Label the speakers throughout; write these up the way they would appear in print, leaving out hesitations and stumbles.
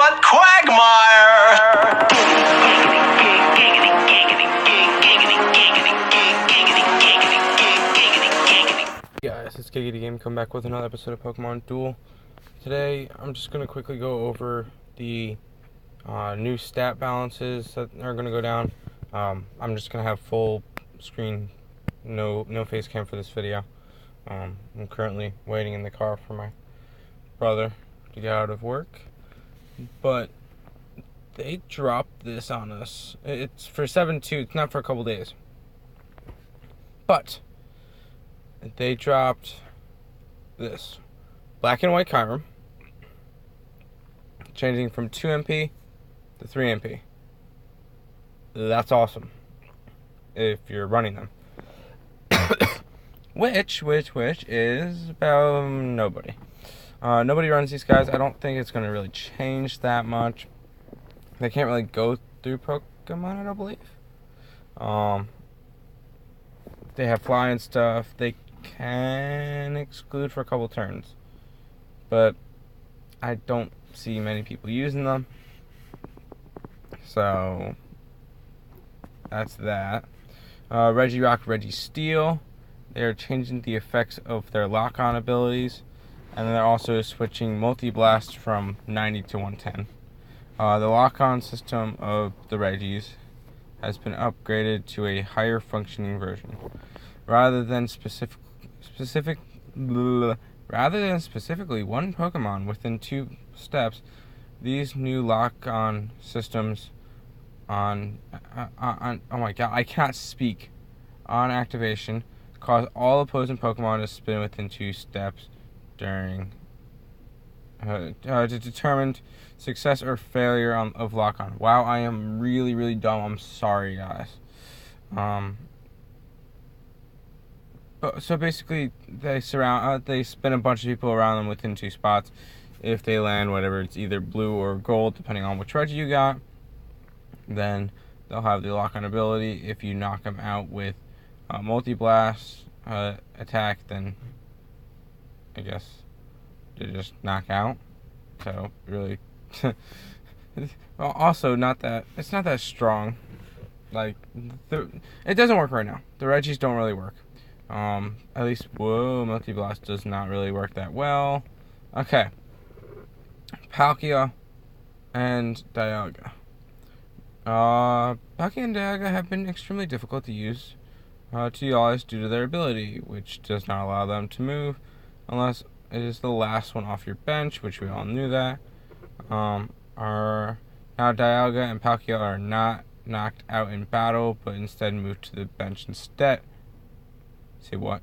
Speaker 1: but quagmire.
Speaker 2: Guys, it's Giggity Game. Come back with another episode of Pokemon Duel. Today, I'm just going to quickly go over the new stat balances that are going to go down. I'm just going to have full screen, no face cam for this video. I'm currently waiting in the car for my brother to get out of work, but they dropped this on us. It's for 7/2. It's not for a couple days, but they dropped this black and white Kyurem, changing from 2 MP to 3 MP. That's awesome if you're running them. which is about nobody. Nobody runs these guys. I don't think it's going to really change that much. They can't really go through Pokemon, I don't believe. They have fly and stuff. They can exclude for a couple turns, but I don't see many people using them. So that's that. Regirock, Registeel. They are changing the effects of their lock-on abilities, and they're also switching Multi-Blast from 90 to 110. The lock-on system of the Regis has been upgraded to a higher functioning version. Rather than specifically one Pokemon within 2 steps, these new lock-on systems on oh my god, I cannot speak, on activation, cause all opposing Pokemon to spin within 2 steps during to determine success or failure of lock-on. Wow, I am really dumb. I'm sorry, guys. So basically, they spin a bunch of people around them within 2 spots. If they land, whatever, it's either blue or gold, depending on which Regi you got, then they'll have the lock-on ability. If you knock them out with Multi-Blast attack, then I guess they just knock out. So really, well, also it's not that strong. Like it doesn't work right now. The Regis don't really work. At least Multi-Blast does not really work that well. Okay, Palkia and Dialga. Palkia and Dialga have been extremely difficult to use to utilize due to their ability, which does not allow them to move unless it is the last one off your bench, which we all knew that. Now Dialga and Palkia are not knocked out in battle, but instead moved to the bench instead. Say what?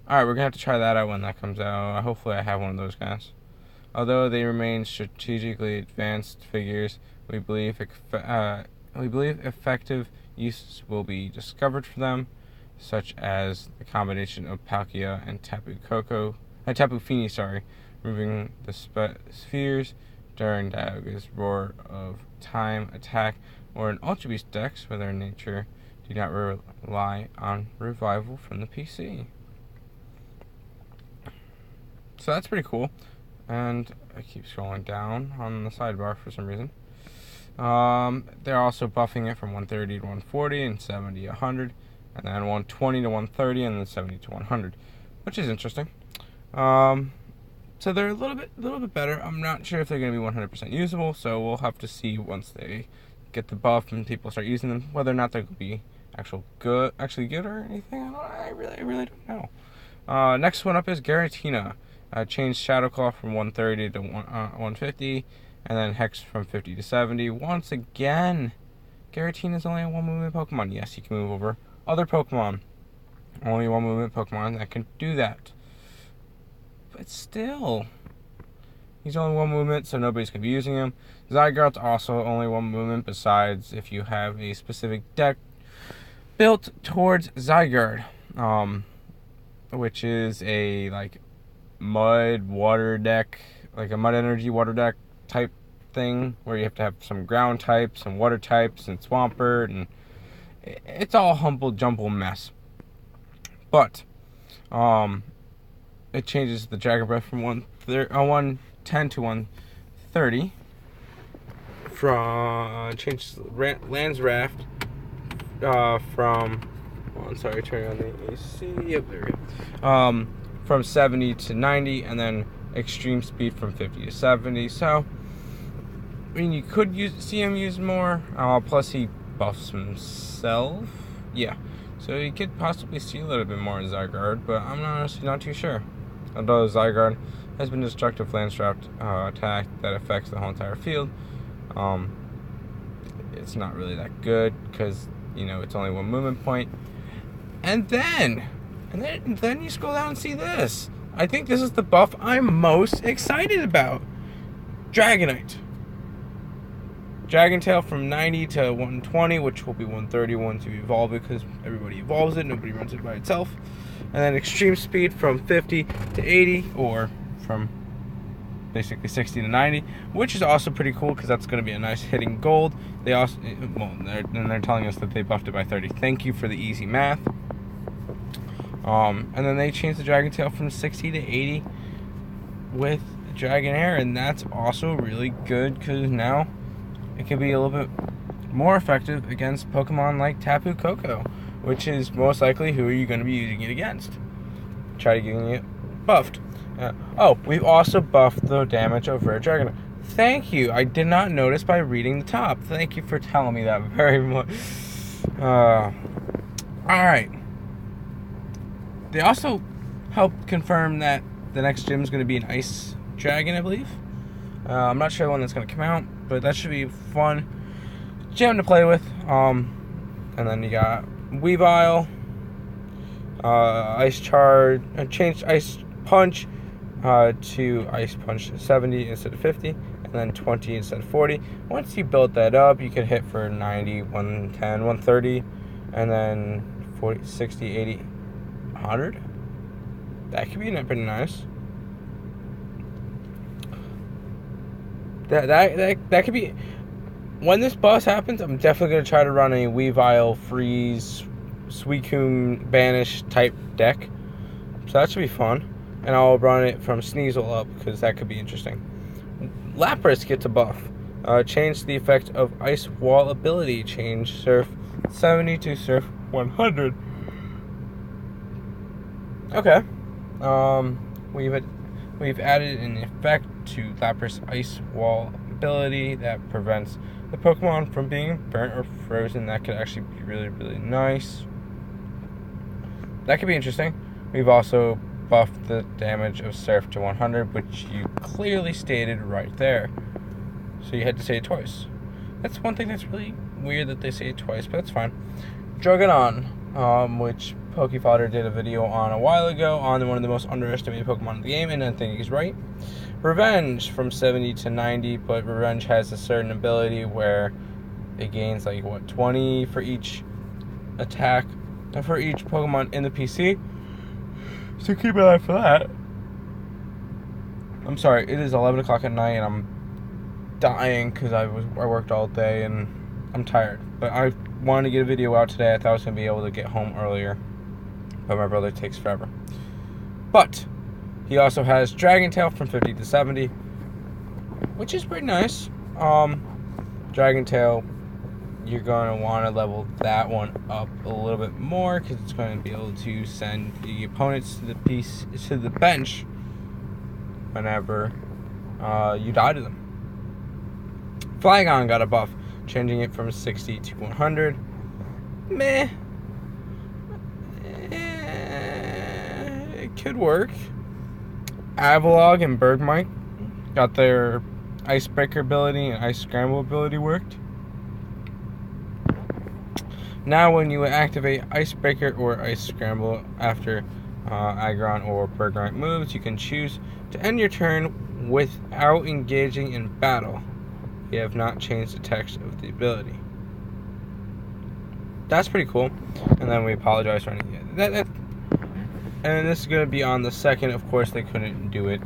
Speaker 2: Alright, we're going to have to try that out when that comes out. Hopefully I have one of those guys. Although they remain strategically advanced figures, we believe effective uses will be discovered for them, such as the combination of Palkia and Tapu Fini, moving the spheres during Dialga's Roar of Time attack, or an Ultra Beast Dex where their nature do not rely on revival from the PC. So that's pretty cool. And I keep scrolling down on the sidebar for some reason. They're also buffing it from 130 to 140 and 70 to 100, and then 120 to 130 and then 70 to 100, which is interesting. So they're a little bit better. I'm not sure if they're going to be 100% usable, so we'll have to see once they get the buff and people start using them, whether or not they'll be actually good or anything. I really don't know. Next one up is Giratina. Changed Shadow Claw from 130 to 150, and then Hex from 50 to 70. Once again, Giratina is only a 1-movement Pokemon. Yes, you can move over other Pokemon. Only 1-movement Pokemon that can do that. But still, he's only 1 movement, so nobody's going to be using him. Zygarde's also only 1 movement, besides if you have a specific deck built towards Zygarde, which is a mud water deck, like a mud energy water deck type thing, where you have to have some ground types and water types and Swampert, and it's all humble jumble mess. But it changes the Dragon Breath from 110 to 30. Change Lands Raft from. Oh, sorry, turning on the AC. Yep, there we go. From 70 to 90, and then extreme speed from 50 to 70. So, I mean, you could see him use more. Plus, he buffs himself. Yeah. So you could possibly see a little bit more in Zygarde, but I'm honestly not too sure. Although Zygarde has been destructive Landsraft attack that affects the whole entire field. It's not really that good because it's only one movement point. And then you scroll down and see this. I think this is the buff I'm most excited about. Dragonite. Dragon Tail from 90 to 120, which will be 130 once you evolve it, because everybody evolves it, nobody runs it by itself. And then extreme speed from 50 to 80, or from basically 60 to 90, which is also pretty cool because that's going to be a nice hitting gold. They also, they're telling us that they buffed it by 30. Thank you for the easy math. And then they changed the Dragon Tail from 60 to 80 with Dragonair, and that's also really good because now it can be a little bit more effective against Pokemon like Tapu Koko, which is most likely who you're going to be using it against. Try getting it buffed. We've also buffed the damage of Rare Dragonite. Thank you. I did not notice by reading the top. Thank you for telling me that very much. Alright. They also helped confirm that the next gym is going to be an Ice Dragon, I believe. I'm not sure when that's going to come out, but that should be fun gym to play with. And then you got Weavile, Ice Charge, changed Ice Punch to Ice Punch 70 instead of 50, and then 20 instead of 40. Once you build that up, you can hit for 90, 110, 130, and then 40, 60, 80, 100. That could be pretty nice. That could be. When this boss happens, I'm definitely going to try to run a Weavile, Freeze, Suicune, Banish type deck. So that should be fun. And I'll run it from Sneasel up, because that could be interesting. Lapras gets a buff. Change the effect of Ice Wall ability. Change Surf 70 to Surf 100. Okay. We've added an effect to Lapras Ice Wall ability that prevents the Pokemon from being burnt or frozen. That could actually be really, really nice. That could be interesting. We've also buffed the damage of Surf to 100, which you clearly stated right there. So you had to say it twice. That's one thing that's really weird that they say it twice, but that's fine. Druggadon, which Pokefodder did a video on a while ago on one of the most underestimated Pokemon in the game, and I think he's right. Revenge from 70 to 90, but Revenge has a certain ability where it gains 20 for each attack for each Pokemon in the PC. So keep an eye for that. I'm sorry, it is 11 o'clock at night and I'm dying because I worked all day and I'm tired. But I wanted to get a video out today. I thought I was going to be able to get home earlier, but my brother takes forever. But he also has Dragon Tail from 50 to 70, which is pretty nice. Dragon Tail, you're going to want to level that one up a little bit more because it's going to be able to send the opponents to the bench whenever you die to them. Flygon got a buff, changing it from 60 to 100. Meh. It could work. Avalog and Bergmite got their Icebreaker ability and Ice Scramble ability worked. Now when you activate Icebreaker or Ice Scramble after Aggron or Bergmite moves, you can choose to end your turn without engaging in battle. You have not changed the text of the ability. That's pretty cool. And then we apologize for anything. And this is going to be on the 2nd. Of course, they couldn't do it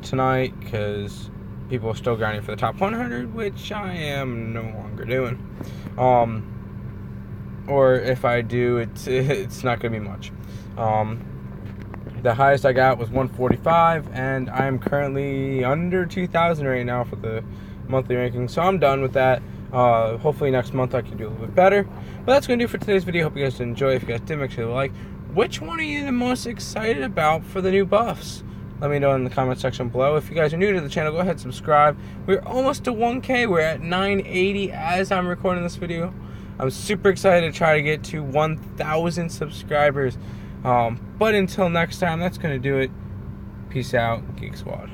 Speaker 2: tonight because people are still grinding for the top 100, which I am no longer doing. Or if I do, it's not going to be much. The highest I got was 145, and I'm currently under 2,000 right now for the monthly ranking. So I'm done with that. Hopefully next month I can do a little bit better. But that's going to do it for today's video. Hope you guys did enjoy. If you guys did, make sure to like. Which one are you the most excited about for the new buffs? Let me know in the comment section below. If you guys are new to the channel, go ahead and subscribe. We're almost to 1K. We're at 980 as I'm recording this video. I'm super excited to try to get to 1,000 subscribers. But until next time, that's going to do it. Peace out, Geek Squad.